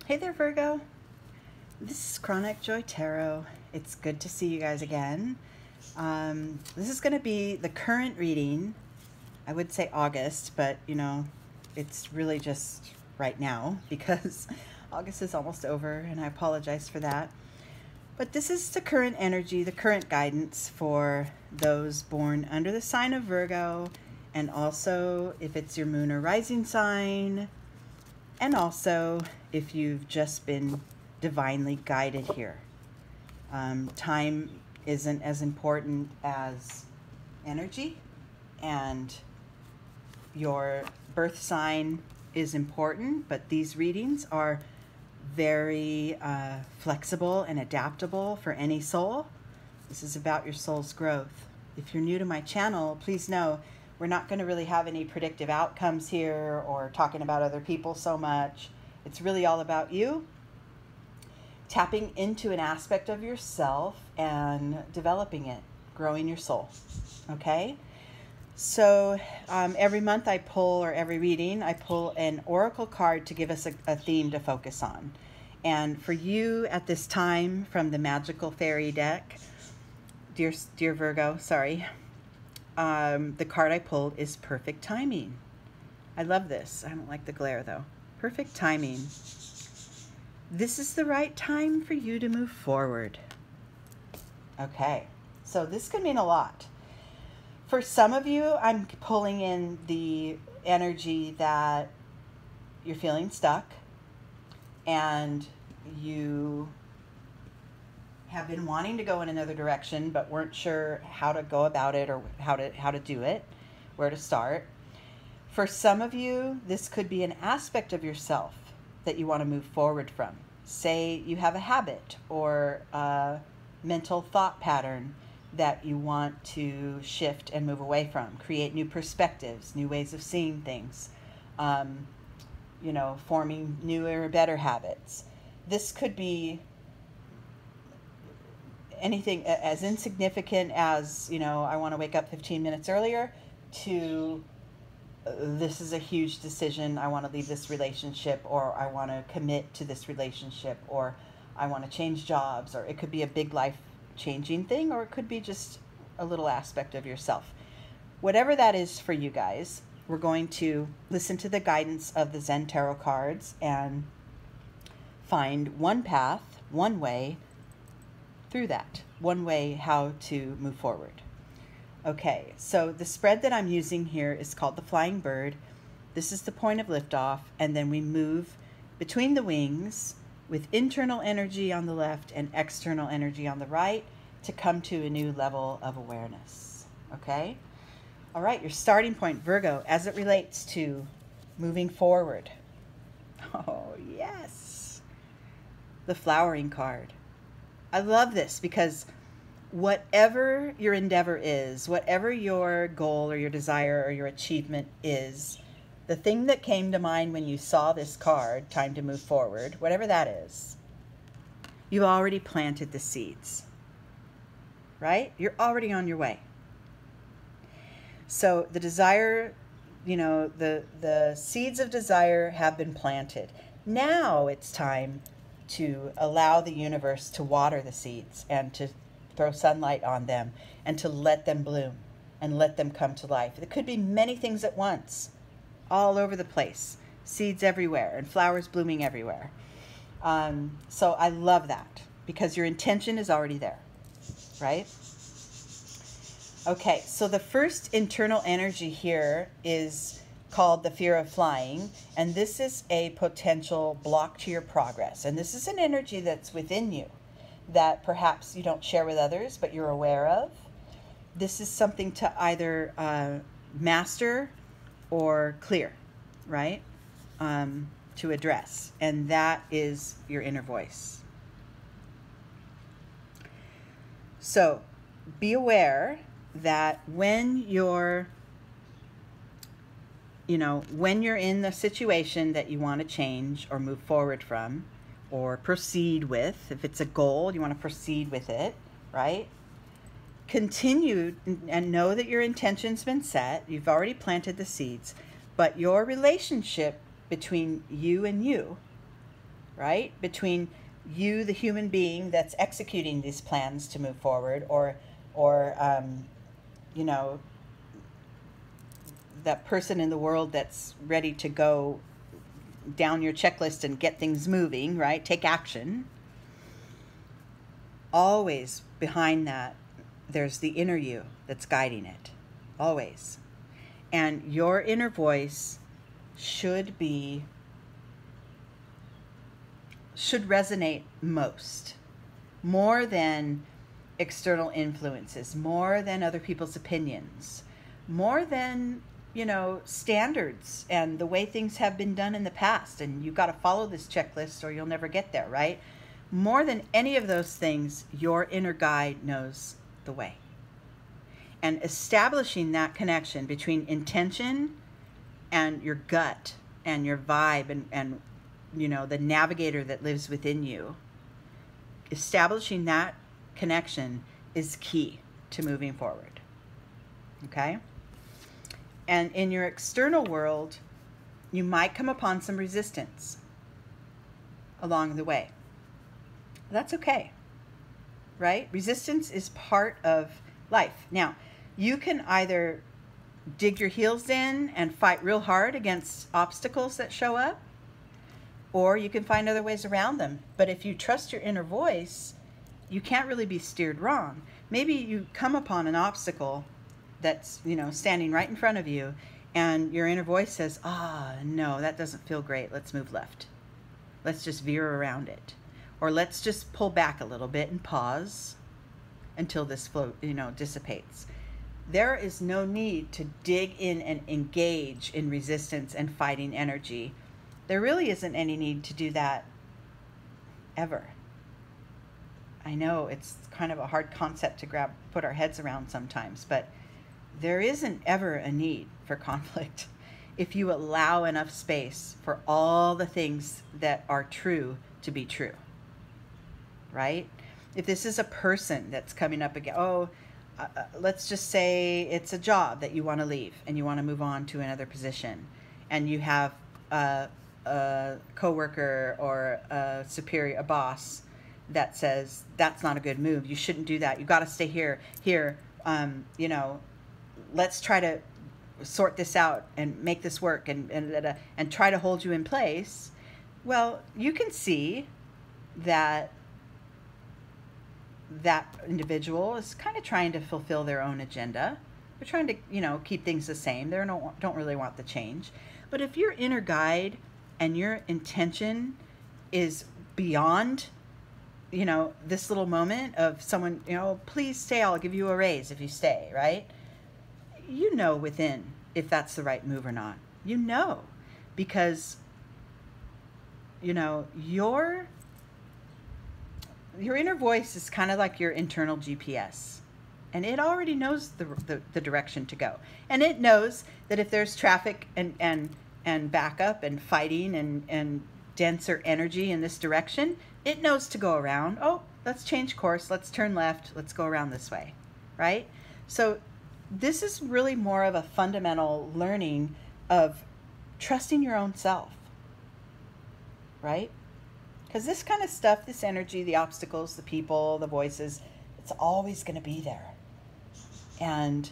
Hey there, Virgo. This is Chronic Joy Tarot. It's good to see you guys again. This is going to be the current reading. I would say August, but you know, it's really just right now because August is almost over, and I apologize for that. But this is the current energy, the current guidance for those born under the sign of Virgo, and also if it's your moon or rising sign, and also if you've just been divinely guided here. Time isn't as important as energy, and your birth sign is important, but these readings are very flexible and adaptable for any soul. This is about your soul's growth. If you're new to my channel, please know we're not going to really have any predictive outcomes here or talking about other people so much. It's really all about you tapping into an aspect of yourself and developing it, growing your soul. Okay? So every month I pull, or every reading, I pull an oracle card to give us a theme to focus on. And for you at this time, from the Magical Fairy deck, dear Virgo, sorry, the card I pulled is Perfect Timing. I love this. I don't like the glare though. Perfect timing. This is the right time for you to move forward. Okay, so this could mean a lot. For some of you, I'm pulling in the energy that you're feeling stuck and you have been wanting to go in another direction but weren't sure how to go about it or how to do it, where to start. For some of you, this could be an aspect of yourself that you want to move forward from. Say you have a habit or a mental thought pattern that you want to shift and move away from, create new perspectives, new ways of seeing things, you know, forming newer, better habits. This could be anything as insignificant as, you know, I want to wake up 15 minutes earlier, to this is a huge decision. I want to leave this relationship, or I want to commit to this relationship, or I want to change jobs, or it could be a big life changing thing, or it could be just a little aspect of yourself. Whatever that is for you guys, we're going to listen to the guidance of the Zen Tarot cards and find one path, one way through that, one way how to move forward. Okay, so the spread that I'm using here is called the Flying Bird. This is the point of liftoff, and then we move between the wings with internal energy on the left and external energy on the right to come to a new level of awareness. Okay? All right, your starting point, Virgo, as it relates to moving forward. Oh, yes. The flowering card. I love this because whatever your endeavor is, whatever your goal or your desire or your achievement is, the thing that came to mind when you saw this card, time to move forward, whatever that is, you've already planted the seeds, right? You're already on your way. So the desire, you know, the seeds of desire have been planted. Now it's time to allow the universe to water the seeds and to throw sunlight on them and to let them bloom and let them come to life. It could be many things at once, all over the place, seeds everywhere and flowers blooming everywhere. So I love that because your intention is already there, right? Okay, so the first internal energy here is called the fear of flying, and this is a potential block to your progress. And this is an energy that's within you that perhaps you don't share with others, but you're aware of. This is something to either master or clear, right? To address, and that is your inner voice. So be aware that when you're in the situation that you want to change or move forward from or proceed with, if it's a goal, you want to proceed with it, right? Continue and know that your intention's been set. You've already planted the seeds, but your relationship between you and you, right? Between you, the human being that's executing these plans to move forward, or you know, that person in the world that's ready to go down your checklist and get things moving, right? Take action. Always behind that, there's the inner you that's guiding it. Always. And your inner voice should resonate most, more than external influences, more than other people's opinions, more than, you know, standards and the way things have been done in the past, and you've got to follow this checklist or you'll never get there, right? More than any of those things, your inner guide knows the way. And establishing that connection between intention and your gut and your vibe and you know, the navigator that lives within you, establishing that connection is key to moving forward. Okay? And in your external world, you might come upon some resistance along the way. That's okay, right? Resistance is part of life. Now, you can either dig your heels in and fight real hard against obstacles that show up, or you can find other ways around them. But if you trust your inner voice, you can't really be steered wrong. Maybe you come upon an obstacle that's, you know, standing right in front of you, and your inner voice says, no, that doesn't feel great. Let's move left. Let's just veer around it. Or let's just pull back a little bit and pause until this flow, you know, dissipates. There is no need to dig in and engage in resistance and fighting energy. There really isn't any need to do that ever. I know it's kind of a hard concept to put our heads around sometimes, but there isn't ever a need for conflict if you allow enough space for all the things that are true to be true, right? If this is a person that's coming up again, let's just say it's a job that you want to leave and you want to move on to another position, and you have a coworker or a superior, a boss, that says that's not a good move. You shouldn't do that. You got to stay here. You know, let's try to sort this out and make this work and try to hold you in place. Well, you can see that that individual is kind of trying to fulfill their own agenda. They're trying to, you know, keep things the same. They don't really want the change. But if your inner guide and your intention is beyond, you know, this little moment of someone, you know, please stay, I'll give you a raise if you stay, right? You know within if that's the right move or not. You know, because, you know, your inner voice is kind of like your internal GPS. And it already knows the direction to go. And it knows that if there's traffic and backup and fighting and denser energy in this direction, it knows to go around. Oh, let's change course. Let's turn left. Let's go around this way, right? So this is really more of a fundamental learning of trusting your own self, right? Because this kind of stuff, this energy, the obstacles, the people, the voices, it's always going to be there. And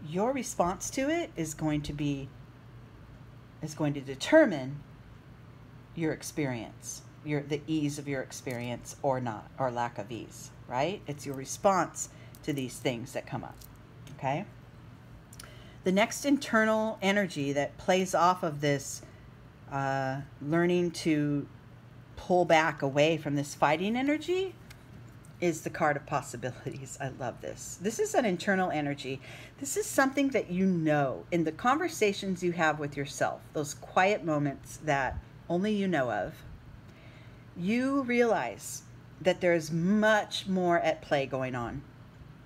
your response to it is going to determine your experience, the ease of your experience or not, or lack of ease, right? It's your response to these things that come up, okay? The next internal energy that plays off of this learning to pull back away from this fighting energy is the card of possibilities. I love this. This is an internal energy. This is something that you know in the conversations you have with yourself, those quiet moments that only you know of. You realize that there's much more at play going on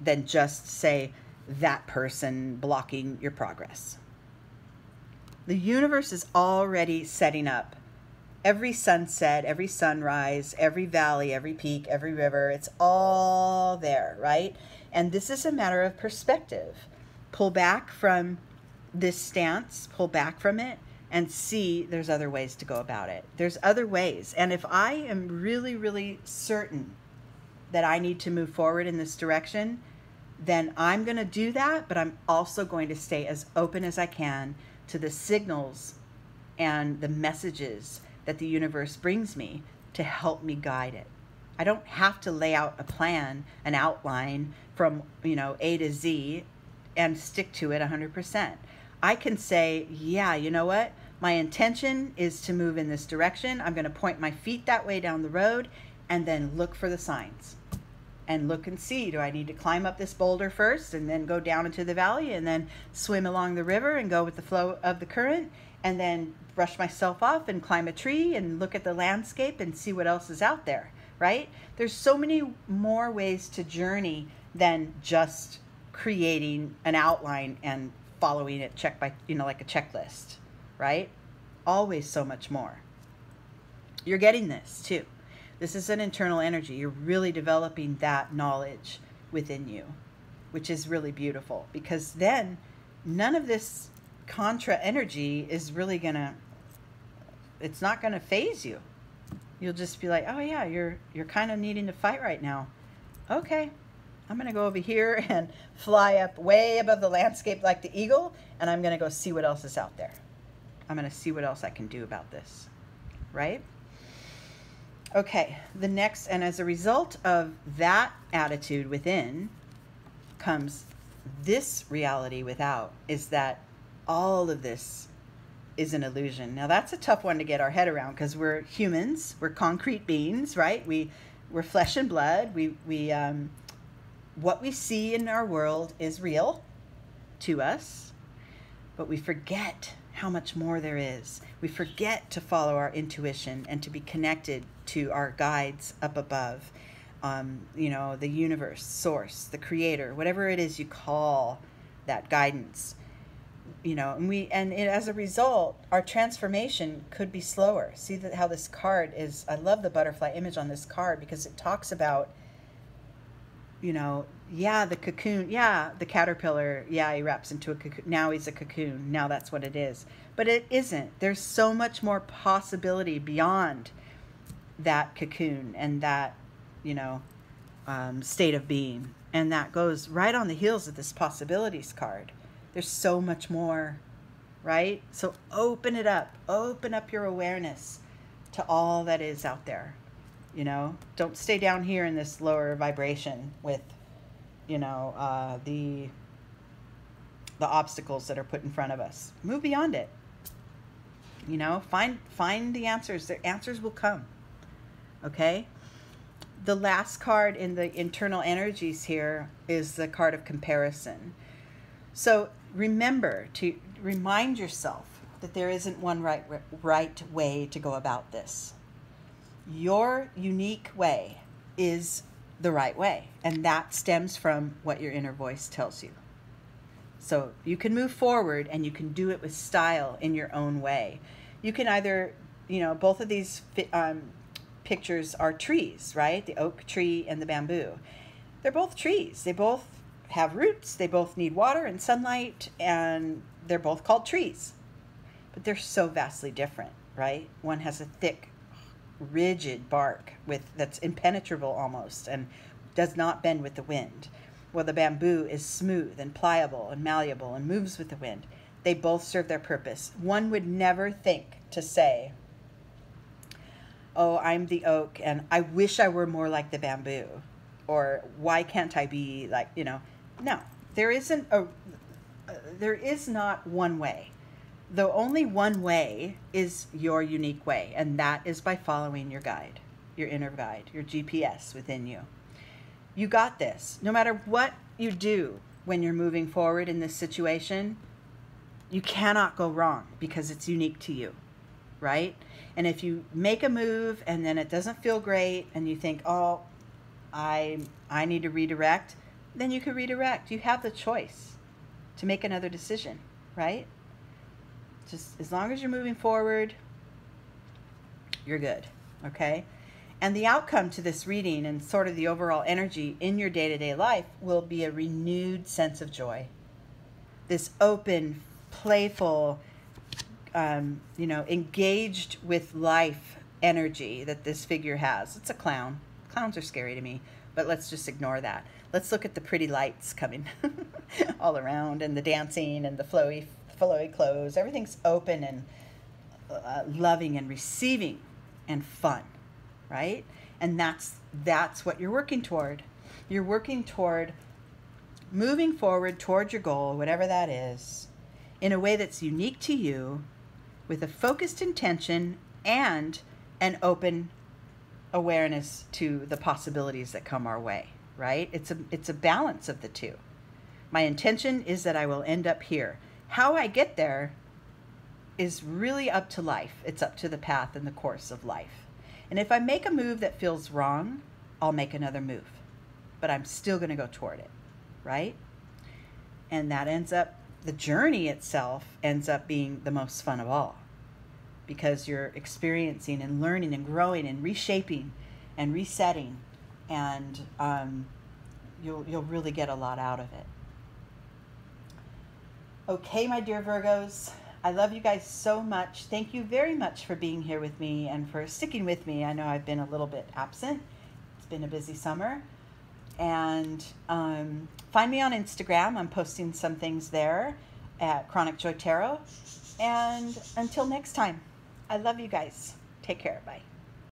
than just, say, that person blocking your progress. The universe is already setting up every sunset, every sunrise, every valley, every peak, every river. It's all there, right? And this is a matter of perspective. Pull back from this stance, pull back from it, and see there's other ways to go about it. There's other ways. And if I am really, really certain that I need to move forward in this direction, then I'm going to do that, but I'm also going to stay as open as I can to the signals and the messages that the universe brings me to help me guide it. I don't have to lay out a plan, an outline from, A to Z and stick to it 100%. I can say, yeah, you know what? My intention is to move in this direction. I'm going to point my feet that way down the road and then look for the signs and look and see, do I need to climb up this boulder first and then go down into the valley and then swim along the river and go with the flow of the current and then brush myself off and climb a tree and look at the landscape and see what else is out there, right? There's so many more ways to journey than just creating an outline and following it check by, like a checklist, right? Always so much more. You're getting this too. This is an internal energy. You're really developing that knowledge within you, which is really beautiful, because then none of this contra energy is really it's not gonna phase you. You'll just be like, oh yeah, you're kind of needing to fight right now. Okay, I'm gonna go over here and fly up way above the landscape like the eagle, and I'm gonna go see what else is out there. I'm gonna see what else I can do about this, right? Okay, the next, and as a result of that attitude within comes this reality without, is that all of this is an illusion. Now that's a tough one to get our head around, because we're humans, we're concrete beings, right? We're flesh and blood. What we see in our world is real to us, but we forget how much more there is. We forget to follow our intuition and to be connected to our guides up above, the universe, source, the creator, whatever it is you call that guidance, and as a result, our transformation could be slower. See how this card is, I love the butterfly image on this card, because it talks about, the cocoon, the caterpillar, he wraps into a cocoon, now he's a cocoon, now that's what it is. But it isn't. There's so much more possibility beyond that cocoon and that, state of being. And that goes right on the heels of this possibilities card. There's so much more, right? So open it up. Open up your awareness to all that is out there. Don't stay down here in this lower vibration with, the obstacles that are put in front of us. Move beyond it. Find the answers. The answers will come. Okay? The last card in the internal energies here is the card of comparison. So remember to remind yourself that there isn't one right way to go about this. Your unique way is the right way, and that stems from what your inner voice tells you. So you can move forward, and you can do it with style in your own way. You can either, both of these pictures are trees, right? The oak tree and the bamboo. They're both trees. They both have roots. They both need water and sunlight, and they're both called trees. But they're so vastly different, right? One has a thick, rigid bark that's impenetrable almost and does not bend with the wind. Well, the bamboo is smooth and pliable and malleable and moves with the wind. They both serve their purpose. One would never think to say, oh, I'm the oak and I wish I were more like the bamboo, or why can't I be like, no, there is not one way. The only one way is your unique way, and that is by following your guide, your inner guide, your GPS within you. You got this. No matter what you do when you're moving forward in this situation, you cannot go wrong because it's unique to you, right? And if you make a move and then it doesn't feel great and you think, oh, I need to redirect, then you can redirect. You have the choice to make another decision, right? Just as long as you're moving forward, you're good, okay? And the outcome to this reading and sort of the overall energy in your day-to-day life will be a renewed sense of joy. This open, playful, you know, engaged with life energy that this figure has. It's a clown. Clowns are scary to me, but let's just ignore that. Let's look at the pretty lights coming all around, and the dancing and the flowy clothes. Everything's open and loving and receiving and fun, right? And that's what you're working toward. You're working toward moving forward toward your goal, whatever that is, in a way that's unique to you, with a focused intention and an open awareness to the possibilities that come our way, right? It's a balance of the two. My intention is that I will end up here. How I get there is really up to life. It's up to the path and the course of life. And if I make a move that feels wrong, I'll make another move. But I'm still going to go toward it, right? And that ends up, the journey itself ends up being the most fun of all, because you're experiencing and learning and growing and reshaping and resetting, and you'll really get a lot out of it. Okay, my dear Virgos, I love you guys so much. Thank you very much for being here with me and for sticking with me. I know I've been a little bit absent. It's been a busy summer. And find me on Instagram. I'm posting some things there at Chronic Joy Tarot. And until next time, I love you guys. Take care. Bye.